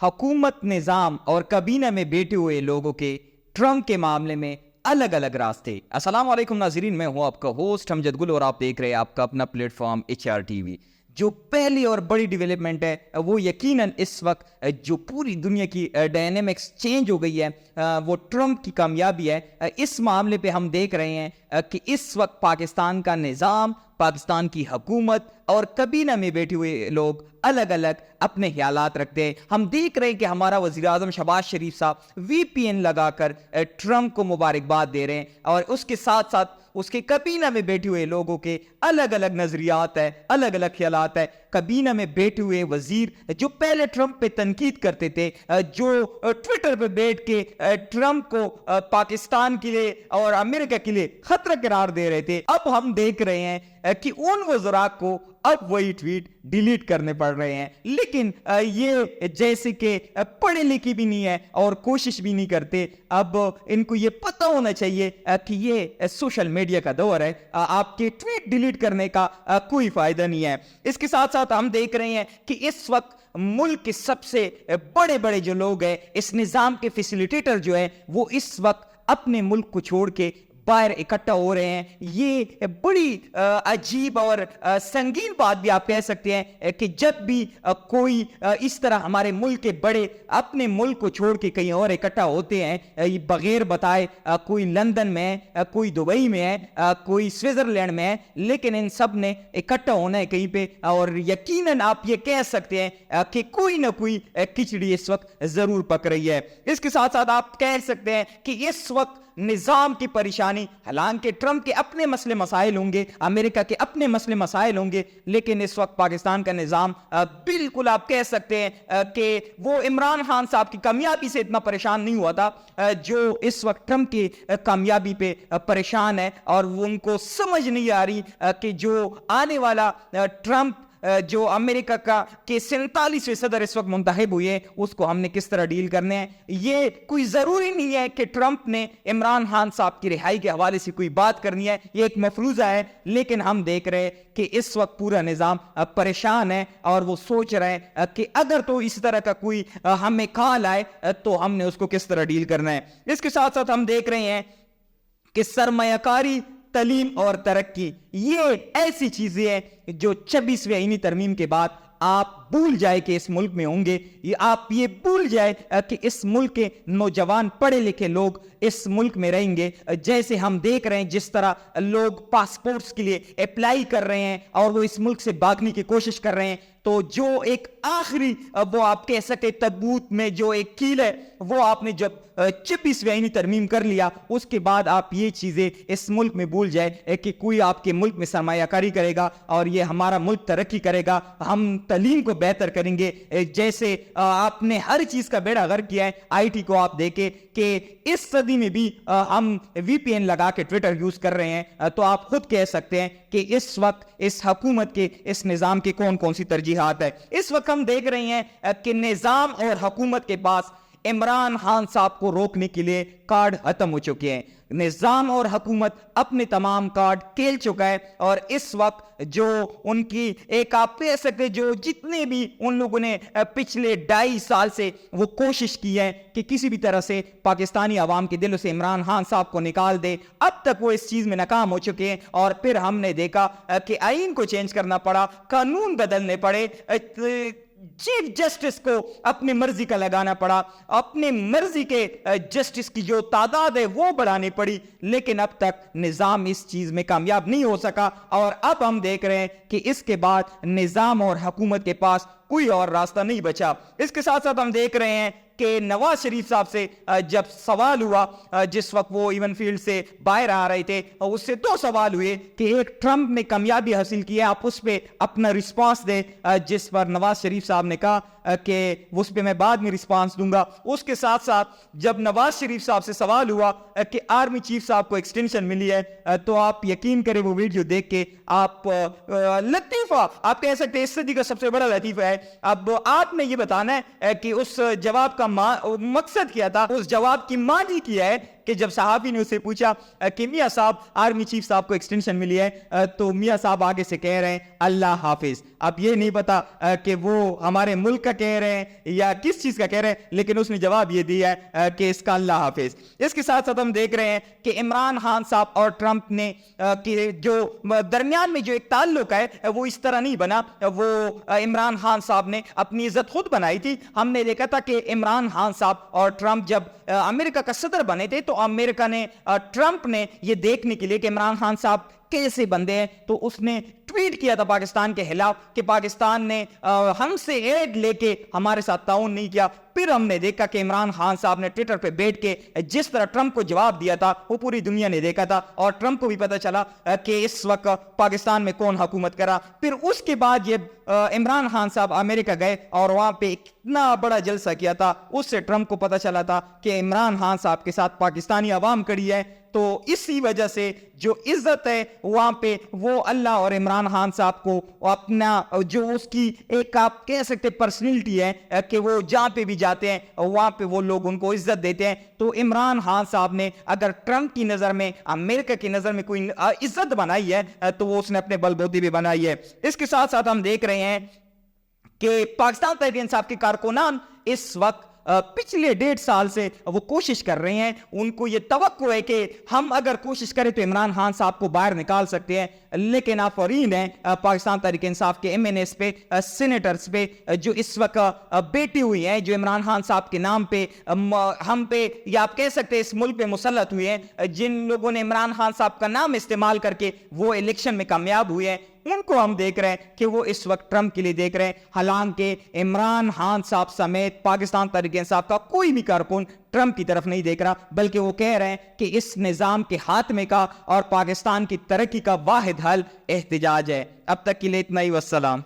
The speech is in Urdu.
حکومت، نظام اور کابینہ میں بیٹھے ہوئے لوگوں کے ٹرمپ کے معاملے میں الگ الگ راستے۔ السلام علیکم ناظرین، میں ہوں آپ کا ہوسٹ امجد گل اور آپ دیکھ رہے ہیں آپ کا اپنا پلیٹ فارم HRTV۔ جو پہلی اور بڑی ڈیولپمنٹ ہے وہ یقیناً اس وقت جو پوری دنیا کی ڈائنامکس چینج ہو گئی ہے وہ ٹرمپ کی کامیابی ہے۔ اس معاملے پہ ہم دیکھ رہے ہیں کہ اس وقت پاکستان کا نظام، پاکستان کی حکومت اور کابینہ میں بیٹھے ہوئے لوگ الگ الگ اپنے خیالات رکھتے ہیں۔ ہم دیکھ رہے ہیں کہ ہمارا وزیر اعظم شہباز شریف صاحب VPN لگا کر ٹرمپ کو مبارکباد دے رہے ہیں، اور اس کے ساتھ ساتھ اس کے کابینہ میں بیٹھے ہوئے لوگوں کے الگ الگ نظریات ہیں، الگ الگ خیالات ہیں۔ کابینہ میں بیٹھے ہوئے وزیر جو پہلے ٹرمپ پہ تنقید کرتے تھے، جو ٹویٹر پہ بیٹھ کے ٹرمپ کو پاکستان کے لیے اور امریکہ کے لیے خطرہ قرار دے رہے تھے، اب ہم دیکھ رہے ہیں کہ ان وزراء کو اب وہی ٹویٹ ڈیلیٹ کرنے پڑ رہے ہیں۔ لیکن یہ جیسے کہ پڑھے لکھے بھی نہیں ہے اور کوشش بھی نہیں کرتے، اب ان کو یہ پتہ ہونا چاہیے کہ یہ سوشل میڈیا کا دور ہے، آپ کے ٹویٹ ڈیلیٹ کرنے کا کوئی فائدہ نہیں ہے۔ اس کے ساتھ ساتھ ہم دیکھ رہے ہیں کہ اس وقت ملک کے سب سے بڑے بڑے جو لوگ ہیں، اس نظام کے فیسیلیٹیٹر جو ہیں، وہ اس وقت اپنے ملک کو چھوڑ کے باہر اکٹھا ہو رہے ہیں۔ یہ بڑی عجیب اور سنگین بات بھی آپ کہہ سکتے ہیں کہ جب بھی کوئی اس طرح ہمارے ملک کے بڑے اپنے ملک کو چھوڑ کے کہیں اور اکٹھا ہوتے ہیں بغیر بتائے، کوئی لندن میں ہے، کوئی دبئی میں ہے، کوئی سوئٹزرلینڈ میں ہے، لیکن ان سب نے اکٹھا ہونا ہے کہیں پہ، اور یقیناً آپ یہ کہہ سکتے ہیں کہ کوئی نہ کوئی کھچڑی اس وقت ضرور پک رہی ہے۔ اس کے ساتھ ساتھ آپ کہہ سکتے ہیں کہ اس وقت نظام کی پریشانی، حالانکہ ٹرمپ کے اپنے مسئلے مسائل ہوں گے، امریکہ کے اپنے مسئلے مسائل ہوں گے، لیکن اس وقت پاکستان کا نظام بالکل آپ کہہ سکتے ہیں کہ وہ عمران خان صاحب کی کامیابی سے اتنا پریشان نہیں ہوا تھا جو اس وقت ٹرمپ کی کامیابی پہ پریشان ہے، اور وہ ان کو سمجھ نہیں آ رہی کہ جو آنے والا ٹرمپ جو امریکہ کا کے 47ویں صدر اس وقت منتخب ہوئے، اس کو ہم نے کس طرح ڈیل کرنے ہیں۔ یہ کوئی ضروری نہیں ہے کہ ٹرمپ نے عمران خان صاحب کی رہائی کے حوالے سے کوئی بات کرنی ہے، یہ ایک مفروضہ ہے، لیکن ہم دیکھ رہے ہیں کہ اس وقت پورا نظام پریشان ہے، اور وہ سوچ رہے ہیں کہ اگر تو اس طرح کا کوئی ہمیں کال آئے تو ہم نے اس کو کس طرح ڈیل کرنا ہے۔ اس کے ساتھ ساتھ ہم دیکھ رہے ہیں کہ سرمایہ کاری، تعلیم اور ترقی، یہ ایسی چیزیں ہیں جو 26ویں آئینی ترمیم کے بعد آپ بھول جائے کہ اس ملک میں ہوں گے، آپ یہ بھول جائے کہ اس ملک کے نوجوان پڑھے لکھے لوگ اس ملک میں رہیں گے۔ جیسے ہم دیکھ رہے ہیں جس طرح لوگ پاسپورٹس کے لیے اپلائی کر رہے ہیں اور وہ اس ملک سے بھاگنے کی کوشش کر رہے ہیں، تو جو ایک آخری وہ آپ کہہ سکتے تبوت میں جو ایک کیل ہے، وہ آپ نے جب 26ویں آئینی ترمیم کر لیا، اس کے بعد آپ یہ چیزیں اس ملک میں بھول جائے کہ کوئی آپ کے ملک میں سرمایہ کاری کرے گا اور یہ ہمارا ملک ترقی کرے گا، ہم تعلیم کو بہتر کریں گے۔ جیسے آپ نے ہر چیز کا بیڑا غرق کیا ہے، IT کو آپ دیکھیں کہ اس صدی میں بھی ہم VPN لگا کے ٹویٹر یوز کر رہے ہیں، تو آپ خود کہہ سکتے ہیں کہ اس وقت اس حکومت کے، اس نظام کی کون کون سی ترجیحات ہے۔ اس وقت ہم دیکھ رہے ہیں کہ نظام اور حکومت کے پاس عمران خان صاحب کو روکنے کے لیے کارڈ ختم ہو چکے ہیں۔ نظام اور حکومت اپنے تمام کارڈ کھیل چکا ہے، اور اس وقت جو ان کی ایک آپ کہہ سکتے جو جتنے بھی ان لوگوں نے پچھلے 2.5 سال سے وہ کوشش کی ہے کہ کسی بھی طرح سے پاکستانی عوام کے دلوں سے عمران خان صاحب کو نکال دے، اب تک وہ اس چیز میں ناکام ہو چکے ہیں۔ اور پھر ہم نے دیکھا کہ آئین کو چینج کرنا پڑا، قانون بدلنے پڑے، چیف جسٹس کو اپنی مرضی کا لگانا پڑا، اپنے مرضی کے جسٹس کی جو تعداد ہے وہ بڑھانی پڑی، لیکن اب تک نظام اس چیز میں کامیاب نہیں ہو سکا۔ اور اب ہم دیکھ رہے ہیں کہ اس کے بعد نظام اور حکومت کے پاس کوئی اور راستہ نہیں بچا۔ اس کے ساتھ ساتھ ہم دیکھ رہے ہیں کہ نواز شریف صاحب سے جب سوال ہوا، جس وقت وہ ایون فیلڈ سے باہر آ رہے تھے، اس سے 2 سوال ہوئے کہ ایک ٹرمپ نے کامیابی حاصل کی ہے، آپ اس پہ اپنا رسپانس دیں، جس پر نواز شریف صاحب نے کہا کہ اس پہ میں بعد میں رسپانس دوں گا۔ اس کے ساتھ ساتھ جب نواز شریف صاحب سے سوال ہوا کہ آرمی چیف صاحب کو ایکسٹینشن ملی ہے، تو آپ یقین کریں وہ ویڈیو دیکھ کے آپ لطیفہ آپ کہہ سکتے ہیں اس صدی کا سب سے بڑا لطیفہ ہے۔ اب آپ نے یہ بتانا ہے کہ اس جواب کا مقصد کیا تھا، اس جواب کی معنی کیا ہے کہ جب صحابی نے اسے پوچھا کہ میاں صاحب آرمی چیف صاحب کو ایکسٹینشن ملی ہے تو میاں صاحب آگے سے کہہ رہے ہیں اللہ حافظ. اب یہ نہیں پتا کہ وہ ہمارے ملک کا کہہ رہے ہیں یا کس چیز کا کہہ رہے ہیں, لیکن اس نے جواب یہ دیا ہے کہ اس کا اللہ حافظ. اس کے ساتھ ساتھ ہم دیکھ رہے ہیں کہ عمران خان صاحب اور ٹرمپ نے کہ جو درمیان میں جو ایک تعلق ہے وہ اس طرح نہیں بنا. وہ عمران خان صاحب نے اپنی عزت خود بنائی تھی. ہم نے دیکھا تھا کہ عمران خان صاحب اور ٹرمپ جب امریکہ کا صدر بنے تھے تو امریکہ نے ٹرمپ نے یہ دیکھنے کے لیے کہ عمران خان صاحب کیسے بندے ہیں تو اس نے ٹویٹ کیا تھا پاکستان کے خلاف کہ پاکستان نے ہم سے ایڈ لے کے ہمارے ساتھ تعاون نہیں کیا. پھر ہم نے دیکھا کہ عمران خان صاحب نے ٹویٹر پہ بیٹھ کے جس طرح ٹرمپ کو جواب دیا تھا وہ پوری دنیا نے دیکھا تھا اور ٹرمپ کو بھی پتا چلا کہ اس وقت پاکستان میں کون حکومت کرا. پھر اس کے بعد یہ عمران خان صاحب امریکہ گئے اور وہاں پہ اتنا بڑا جلسہ کیا تھا, اس سے ٹرمپ کو پتا چلا تھا کہ عمران خان صاحب کے ساتھ پاکستانی عوام کڑی ہے. تو اسی وجہ سے جو عزت ہے وہاں پہ وہ اللہ اور عمران خان صاحب کو اپنا جو اس کی ایک آپ کہہ سکتے پرسنلٹی ہے کہ وہ جہاں پہ بھی جاتے ہیں وہاں پہ وہ لوگ ان کو عزت دیتے ہیں. تو عمران خان صاحب نے اگر ٹرمپ کی نظر میں امریکہ کی نظر میں کوئی عزت بنائی ہے تو وہ اس نے اپنے بل بوتے بھی بنائی ہے. اس کے ساتھ ساتھ ہم دیکھ رہے ہیں کہ پاکستان تحریک انصاف کے کارکنان اس وقت پچھلے 1.5 سال سے وہ کوشش کر رہے ہیں. ان کو یہ توقع ہے کہ ہم اگر کوشش کریں تو عمران خان صاحب کو باہر نکال سکتے ہیں, لیکن آفرین ہیں پاکستان تحریک انصاف کے MNAs پہ, سینیٹرز پہ جو اس وقت بیٹھی ہوئی ہیں, جو عمران خان صاحب کے نام پہ ہم پہ یا آپ کہہ سکتے ہیں اس ملک پہ مسلط ہوئے ہیں, جن لوگوں نے عمران خان صاحب کا نام استعمال کر کے وہ الیکشن میں کامیاب ہوئے ہیں. ان کو ہم دیکھ رہے ہیں کہ وہ اس وقت ٹرمپ کے لیے دیکھ رہے ہیں. حالانکہ عمران خان صاحب سمیت پاکستان تحریک انصاف کا کوئی بھی کارکن ٹرمپ کی طرف نہیں دیکھ رہا, بلکہ وہ کہہ رہے ہیں کہ اس نظام کے خاتمے کا اور پاکستان کی ترقی کا واحد حل احتجاج ہے. اب تک کے لیے اتنا ہی, والسلام.